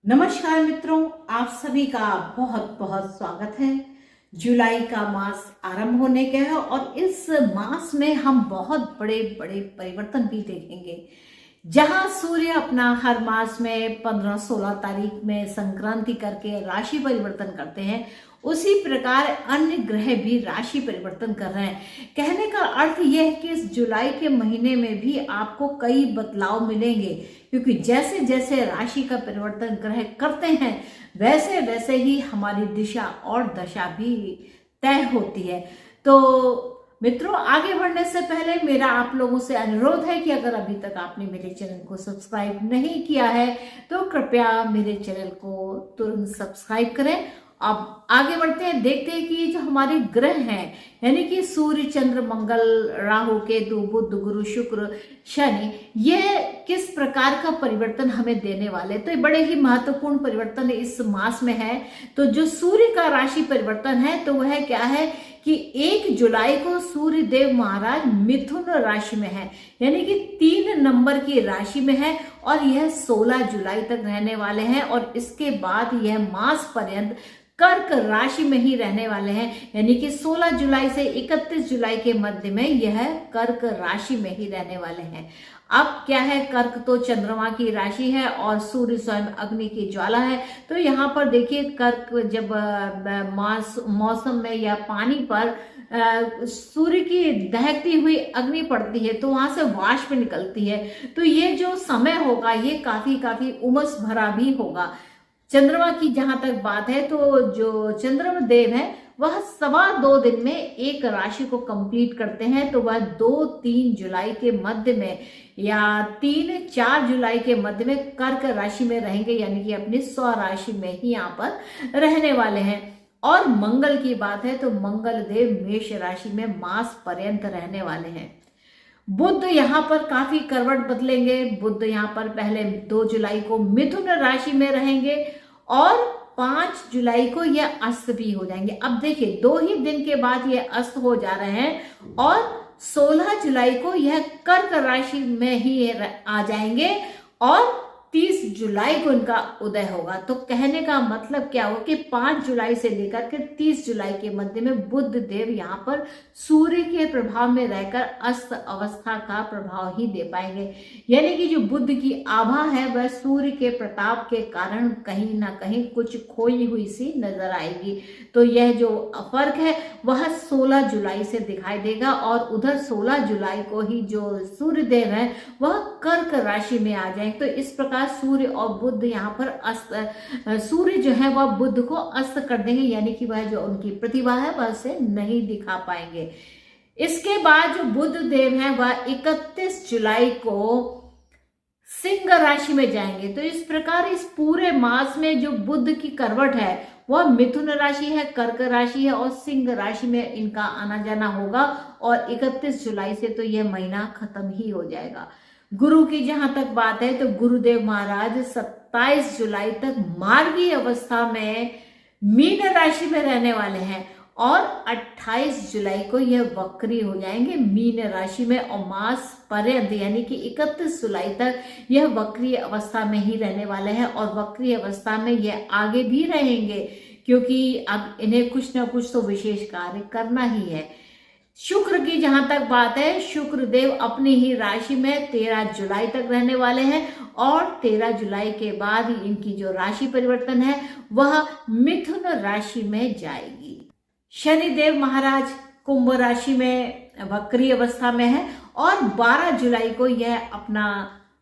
नमस्कार मित्रों, आप सभी का बहुत बहुत स्वागत है। जुलाई का मास आरंभ होने गया है और इस मास में हम बहुत बड़े बड़े परिवर्तन भी देखेंगे। जहां सूर्य अपना हर मास में 15-16 तारीख में संक्रांति करके राशि परिवर्तन करते हैं, उसी प्रकार अन्य ग्रह भी राशि परिवर्तन कर रहे हैं। कहने का अर्थ यह है कि इस जुलाई के महीने में भी आपको कई बदलाव मिलेंगे, क्योंकि जैसे जैसे राशि का परिवर्तन ग्रह करते हैं वैसे वैसे ही हमारी दिशा और दशा भी तय होती है। तो मित्रों, आगे बढ़ने से पहले मेरा आप लोगों से अनुरोध है कि अगर अभी तक आपने मेरे चैनल को सब्सक्राइब नहीं किया है तो कृपया मेरे चैनल को तुरंत सब्सक्राइब करें। अब आगे बढ़ते हैं, देखते हैं कि ये जो हमारे ग्रह हैं, यानी कि सूर्य, चंद्र, मंगल, राहु, केतु, बुध, गुरु, शुक्र, शनि, ये किस प्रकार का परिवर्तन हमें देने वाले। तो ये बड़े ही महत्वपूर्ण परिवर्तन इस मास में है। तो जो सूर्य का राशि परिवर्तन है तो वह क्या है कि 1 जुलाई को सूर्य देव महाराज मिथुन राशि में है, यानी कि 3 नंबर की राशि में है और यह 16 जुलाई तक रहने वाले हैं और इसके बाद यह मास पर्यंत कर्क राशि में ही रहने वाले हैं, यानी कि 16 जुलाई से 31 जुलाई के मध्य में यह कर्क राशि में ही रहने वाले हैं। अब क्या है, कर्क तो चंद्रमा की राशि है और सूर्य स्वयं अग्नि की ज्वाला है। तो यहाँ पर देखिए, कर्क जब मौसम में या पानी पर सूर्य की दहकती हुई अग्नि पड़ती है तो वहां से वाष्प निकलती है। तो ये जो समय होगा ये काफी उमस भरा भी होगा। चंद्रमा की जहां तक बात है तो जो चंद्रमा देव है वह 2.25 दिन में एक राशि को कंप्लीट करते हैं। तो वह 2-3 जुलाई के मध्य में या 3-4 जुलाई के मध्य में कर्क राशि में रहेंगे, यानी कि अपनी स्वराशि में ही यहाँ पर रहने वाले हैं। और मंगल की बात है तो मंगल देव मेष राशि में मास पर्यंत रहने वाले हैं। बुध यहाँ पर काफी करवट बदलेंगे। बुध यहाँ पर पहले 2 जुलाई को मिथुन राशि में रहेंगे और 5 जुलाई को यह अस्त भी हो जाएंगे। अब देखिए, 2 ही दिन के बाद यह अस्त हो जा रहे हैं और 16 जुलाई को यह कर्क राशि में ही आ जाएंगे और 30 जुलाई को इनका उदय होगा। तो कहने का मतलब क्या हो कि 5 जुलाई से लेकर के 30 जुलाई के मध्य में बुध देव यहाँ पर सूर्य के प्रभाव में रहकर अस्त अवस्था का प्रभाव ही दे पाएंगे, यानी कि जो बुध की आभा है वह सूर्य के प्रताप के कारण कहीं ना कहीं कुछ खोई हुई सी नजर आएगी। तो यह जो फर्क है वह 16 जुलाई से दिखाई देगा और उधर 16 जुलाई को ही जो सूर्य देव है वह कर्क राशि में आ जाए। तो इस प्रकार सूर्य और बुध यहाँ पर सूर्य जो है वह बुध को अस्त कर देंगे, यानी कि वह जो उनकी प्रतिभा है वह से नहीं दिखा पाएंगे। इसके बाद जो बुध देव है वह 31 जुलाई को सिंह राशि में जाएंगे। तो इस प्रकार इस पूरे मास में जो बुध की करवट है वह मिथुन राशि है, कर्क राशि है और सिंह राशि में इनका आना जाना होगा और 31 जुलाई से तो यह महीना खत्म ही हो जाएगा। गुरु की जहां तक बात है तो गुरुदेव महाराज 27 जुलाई तक मार्गी अवस्था में मीन राशि में रहने वाले हैं और 28 जुलाई को यह वक्री हो जाएंगे मीन राशि में और मास पर्यंत यानी कि 31 जुलाई तक यह वक्री अवस्था में ही रहने वाले हैं और वक्री अवस्था में यह आगे भी रहेंगे, क्योंकि अब इन्हें कुछ ना कुछ तो विशेष कार्य करना ही है। शुक्र की जहां तक बात है, शुक्र देव अपनी ही राशि में 13 जुलाई तक रहने वाले हैं और 13 जुलाई के बाद इनकी जो राशि परिवर्तन है वह मिथुन राशि में जाएगी। शनि देव महाराज कुंभ राशि में वक्री अवस्था में है और 12 जुलाई को यह अपना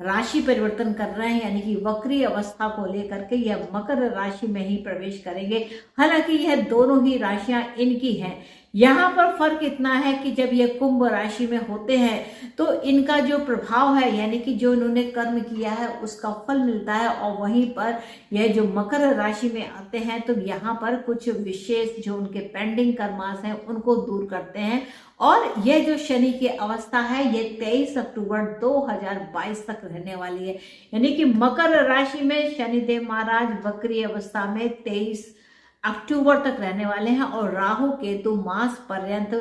राशि परिवर्तन कर रहे हैं, यानी कि वक्री अवस्था को लेकर के यह मकर राशि में ही प्रवेश करेंगे। हालांकि यह दोनों ही राशियां इनकी हैं। यहाँ पर फर्क इतना है कि जब ये कुंभ राशि में होते हैं तो इनका जो प्रभाव है, यानी कि जो इन्होंने कर्म किया है उसका फल मिलता है और वहीं पर यह जो मकर राशि में आते हैं तो यहाँ पर कुछ विशेष जो उनके पेंडिंग कर्मास हैं उनको दूर करते हैं। और यह जो शनि की अवस्था है ये 23 अक्टूबर 2022 तक रहने वाली है, यानी कि मकर राशि में शनिदेव महाराज वक्री अवस्था में 23 अक्टूबर तक रहने वाले हैं और राहु केतु मास पर्यंत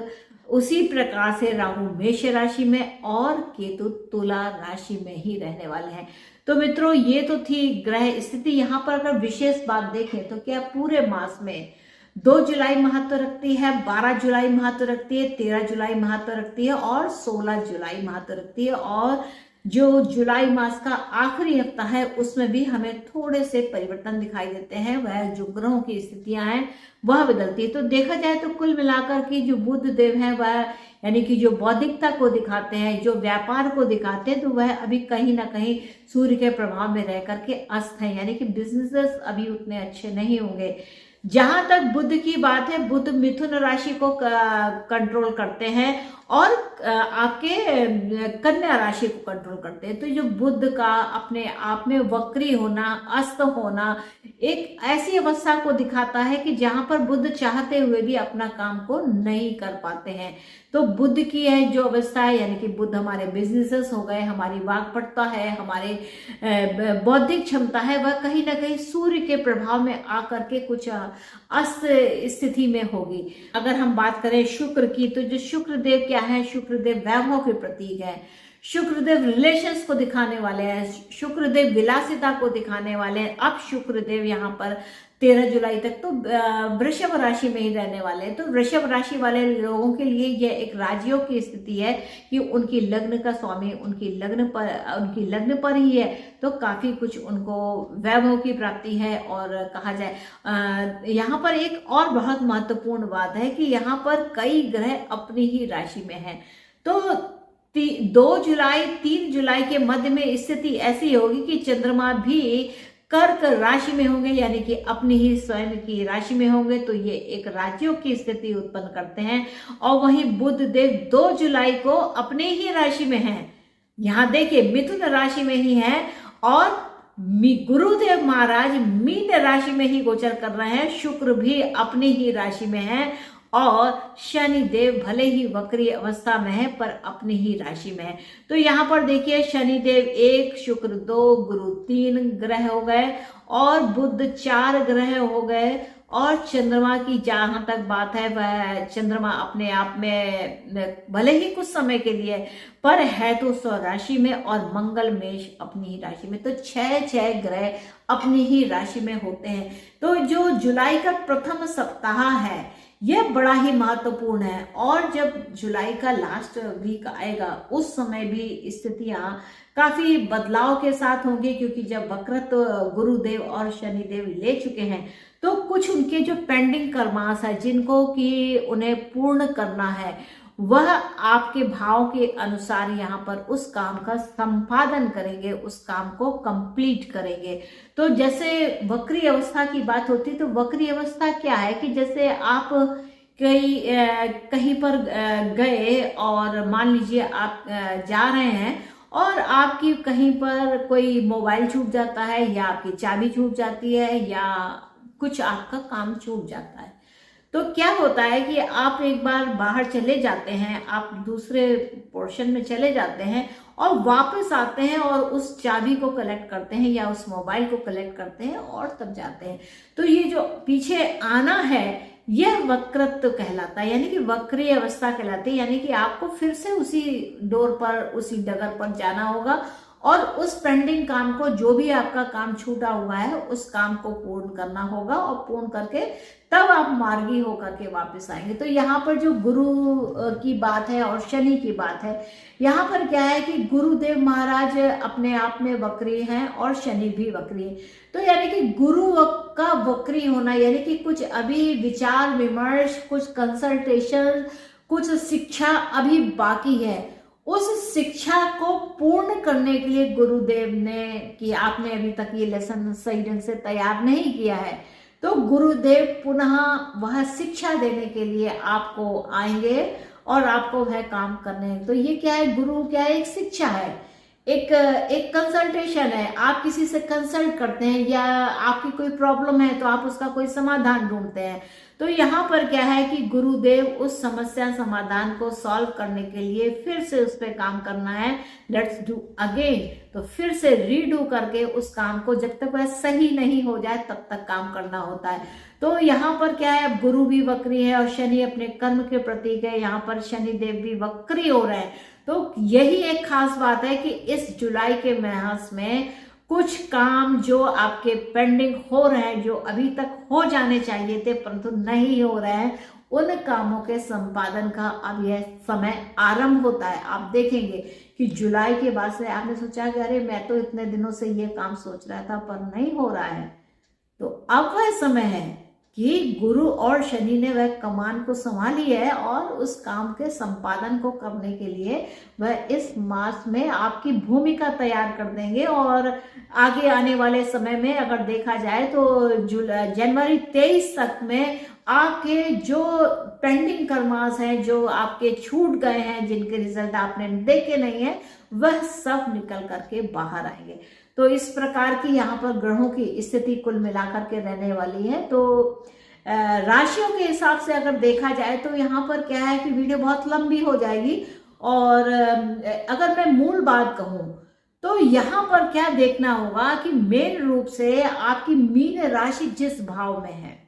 उसी प्रकार से राहु मेष राशि में और केतु तुला राशि में ही रहने वाले हैं। तो मित्रों, ये तो थी ग्रह स्थिति। यहाँ पर अगर विशेष बात देखें तो क्या पूरे मास में 2 जुलाई महत्व रखती है, 12 जुलाई महत्व रखती है, 13 जुलाई महत्व रखती है और 16 जुलाई महत्व रखती है। और जो जुलाई मास का आखिरी हफ्ता है उसमें भी हमें थोड़े से परिवर्तन दिखाई देते हैं, वह जो ग्रहों की स्थितियां हैं वह बदलती है। तो देखा जाए तो कुल मिलाकर की जो बुध देव है वह यानी कि जो बौद्धिकता को दिखाते हैं, जो व्यापार को दिखाते हैं, तो वह अभी कहीं ना कहीं सूर्य के प्रभाव में रह करके अस्त है, यानी कि बिजनेसेस अभी उतने अच्छे नहीं होंगे। जहां तक बुध की बात है, बुध मिथुन राशि को कंट्रोल करते हैं और आपके कन्या राशि को कंट्रोल करते हैं। तो जो बुध का अपने आप में वक्री होना, अस्त होना एक ऐसी अवस्था को दिखाता है कि जहां पर बुध चाहते हुए भी अपना काम को नहीं कर पाते हैं। तो बुध की है जो अवस्था है, यानी कि बुध हमारे बिजनेसेस हो गए, हमारी वाक्पटुता है, हमारे बौद्धिक क्षमता है, वह कहीं ना कहीं सूर्य के प्रभाव में आकर के कुछ अस्त स्थिति में होगी। अगर हम बात करें शुक्र की, तो जो शुक्र देव क्या है, शुक्र देव वैभव के प्रतीक है, शुक्रदेव रिलेशंस को दिखाने वाले हैं, शुक्रदेव विलासिता को दिखाने वाले हैं। अब शुक्रदेव यहाँ पर 13 जुलाई तक तो वृषभ राशि में ही रहने वाले हैं। तो वृषभ राशि वाले लोगों के लिए यह एक राजयोग की स्थिति है कि उनकी लग्न का स्वामी उनकी लग्न पर ही है, तो काफी कुछ उनको वैभव की प्राप्ति है। और कहा जाए यहाँ पर एक और बहुत महत्वपूर्ण बात है कि यहाँ पर कई ग्रह अपनी ही राशि में है। तो 2 जुलाई 3 जुलाई के मध्य में स्थिति ऐसी होगी कि चंद्रमा भी कर्क राशि में होंगे, यानी कि अपनी ही स्वयं की राशि में होंगे। तो ये एक राजयोग की स्थिति उत्पन्न करते हैं। और वहीं बुध देव 2 जुलाई को अपने ही राशि में हैं। यहां देखिए मिथुन राशि में ही है और गुरुदेव महाराज मीन राशि में ही गोचर कर रहे हैं। शुक्र भी अपनी ही राशि में है और शनि देव भले ही वक्री अवस्था में है पर अपनी ही राशि में है। तो यहाँ पर देखिए शनि देव 1, शुक्र 2, गुरु 3 ग्रह हो गए और बुध 4 ग्रह हो गए। और चंद्रमा की जहां तक बात है, वह चंद्रमा अपने आप में भले ही कुछ समय के लिए पर है तो स्वराशि में और मंगल मेष अपनी ही राशि में। तो 6 ग्रह अपनी ही राशि में होते हैं। तो जो जुलाई का प्रथम सप्ताह है यह बड़ा ही महत्वपूर्ण है। और जब जुलाई का लास्ट वीक आएगा उस समय भी स्थितियां काफी बदलाव के साथ होंगी, क्योंकि जब वक्रत्व गुरुदेव और शनिदेव ले चुके हैं तो कुछ उनके जो पेंडिंग कर्मास है जिनको कि उन्हें पूर्ण करना है, वह आपके भाव के अनुसार यहाँ पर उस काम का संपादन करेंगे, उस काम को कंप्लीट करेंगे। तो जैसे वक्री अवस्था की बात होती है, तो वक्री अवस्था क्या है कि जैसे आप कहीं पर गए और मान लीजिए आप जा रहे हैं और आपकी कहीं पर कोई मोबाइल छूट जाता है या आपकी चाबी छूट जाती है या कुछ आपका काम छूट जाता है। तो क्या होता है कि आप एक बार बाहर चले जाते हैं, आप दूसरे पोर्शन में चले जाते हैं और वापस आते हैं और उस चाबी को कलेक्ट करते हैं या उस मोबाइल को कलेक्ट करते हैं और तब जाते हैं। तो ये जो पीछे आना है यह वक्रत्व कहलाता है, यानी कि वक्री अवस्था कहलाती है। यानी कि आपको फिर से उसी डोर पर, उसी डगर पर जाना होगा और उस पेंडिंग काम को, जो भी आपका काम छूटा हुआ है, उस काम को पूर्ण करना होगा और पूर्ण करके तब आप मार्गी होकर के वापस आएंगे। तो यहाँ पर जो गुरु की बात है और शनि की बात है, यहाँ पर क्या है कि गुरुदेव महाराज अपने आप में वक्री हैं और शनि भी वक्री है। तो यानी कि गुरु का वक्री होना, यानी कि कुछ अभी विचार विमर्श, कुछ कंसल्टेशन, कुछ शिक्षा अभी बाकी है। उस शिक्षा को पूर्ण करने के लिए गुरुदेव ने कि आपने अभी तक ये लेसन सही ढंग से तैयार नहीं किया है, तो गुरुदेव पुनः वह शिक्षा देने के लिए आपको आएंगे और आपको वह काम करने। तो ये क्या है, गुरु क्या है, एक शिक्षा है, एक कंसल्टेशन है। आप किसी से कंसल्ट करते हैं या आपकी कोई प्रॉब्लम है तो आप उसका कोई समाधान ढूंढते हैं। तो यहाँ पर क्या है कि गुरुदेव उस समस्या समाधान को सॉल्व करने के लिए फिर से उस पर काम करना है, लेट्स डू अगेन। तो फिर से रीडू करके उस काम को जब तक वह सही नहीं हो जाए तब तक काम करना होता है। तो यहाँ पर क्या है, गुरु भी वक्री है और शनि अपने कर्म के प्रतीक है। यहाँ पर शनि देव भी वक्री हो रहे हैं। तो यही एक खास बात है कि इस जुलाई के मास में कुछ काम जो आपके पेंडिंग हो रहे हैं, जो अभी तक हो जाने चाहिए थे परंतु नहीं हो रहे हैं, उन कामों के संपादन का अब यह समय आरंभ होता है। आप देखेंगे कि जुलाई के बाद से आपने सोचा कि अरे मैं तो इतने दिनों से ये काम सोच रहा था पर नहीं हो रहा है, तो अब वह समय है कि गुरु और शनि ने वह कमान को संभाली है और उस काम के संपादन को करने के लिए वह इस मास में आपकी भूमिका तैयार कर देंगे। और आगे आने वाले समय में अगर देखा जाए तो जनवरी 23 तक में आपके जो पेंडिंग कर्मास हैं, जो आपके छूट गए हैं, जिनके रिजल्ट आपने देखे नहीं है, वह सब निकल करके बाहर आएंगे। तो इस प्रकार की यहाँ पर ग्रहों की स्थिति कुल मिलाकर के रहने वाली है। तो राशियों के हिसाब से अगर देखा जाए तो यहाँ पर क्या है कि वीडियो बहुत लंबी हो जाएगी। और अगर मैं मूल बात कहूँ तो यहाँ पर क्या देखना होगा कि मेन रूप से आपकी मीन राशि जिस भाव में है,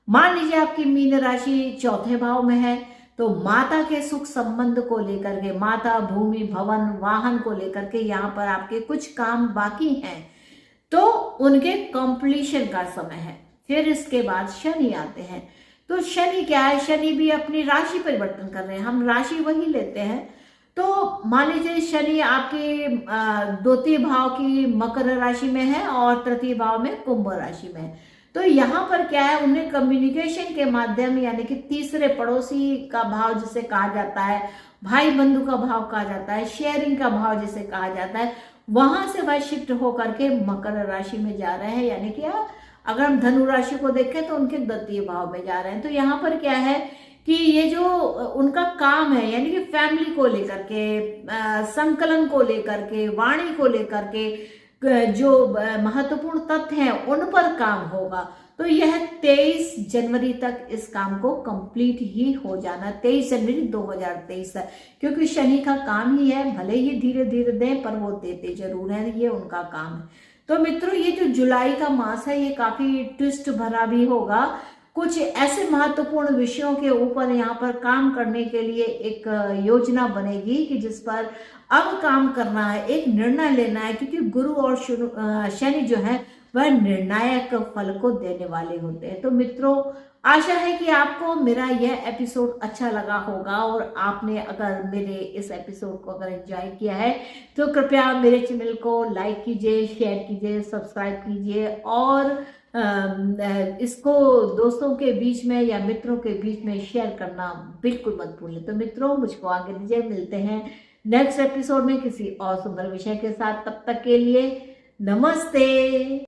मान लीजिए आपकी मीन राशि चौथे भाव में है, तो माता के सुख संबंध को लेकर के, माता, भूमि, भवन, वाहन को लेकर के यहाँ पर आपके कुछ काम बाकी हैं, तो उनके कंप्लीशन का समय है। फिर इसके बाद शनि आते हैं। तो शनि क्या है, शनि भी अपनी राशि परिवर्तन कर रहे हैं, हम राशि वही लेते हैं। तो मान लीजिए शनि आपके द्वितीय भाव की मकर राशि में है और तृतीय भाव में कुंभ राशि में है। तो यहाँ पर क्या है, उन्हें कम्युनिकेशन के माध्यम, यानी कि तीसरे पड़ोसी का भाव जिसे कहा जाता है, भाई बंधु का भाव कहा जाता है, शेयरिंग का भाव जिसे कहा जाता है, वहां से वह शिफ्ट होकर के मकर राशि में जा रहे हैं। यानी कि अगर हम धनु राशि को देखें तो उनके द्वितीय भाव में जा रहे हैं। तो यहाँ पर क्या है कि ये जो उनका काम है, यानी कि फैमिली को लेकर के, संकलन को लेकर के, वाणी को लेकर के, जो महत्वपूर्ण तथ्य हैं उन पर काम होगा। तो यह 23 जनवरी तक इस काम को कंप्लीट ही हो जाना, 23 जनवरी 2023 तक, क्योंकि शनि का काम ही है, भले ही धीरे धीरे दें पर वो देते जरूर है, ये उनका काम है। तो मित्रों, ये जो जुलाई का मास है ये काफी ट्विस्ट भरा भी होगा। कुछ ऐसे महत्वपूर्ण विषयों के ऊपर यहाँ पर काम करने के लिए एक योजना बनेगी कि जिस पर अब काम करना है, एक निर्णय लेना है, क्योंकि गुरु और शनि जो है वह निर्णायक फल को देने वाले होते हैं। तो मित्रों, आशा है कि आपको मेरा यह एपिसोड अच्छा लगा होगा और आपने अगर मेरे इस एपिसोड को अगर एंजॉय किया है तो कृपया मेरे चैनल को लाइक कीजिए, शेयर कीजिए, सब्सक्राइब कीजिए और इसको दोस्तों के बीच में या मित्रों के बीच में शेयर करना बिल्कुल मत भूलें। तो मित्रों, मुझको आगे दीजिए, मिलते हैं नेक्स्ट एपिसोड में किसी और सुंदर विषय के साथ। तब तक के लिए नमस्ते।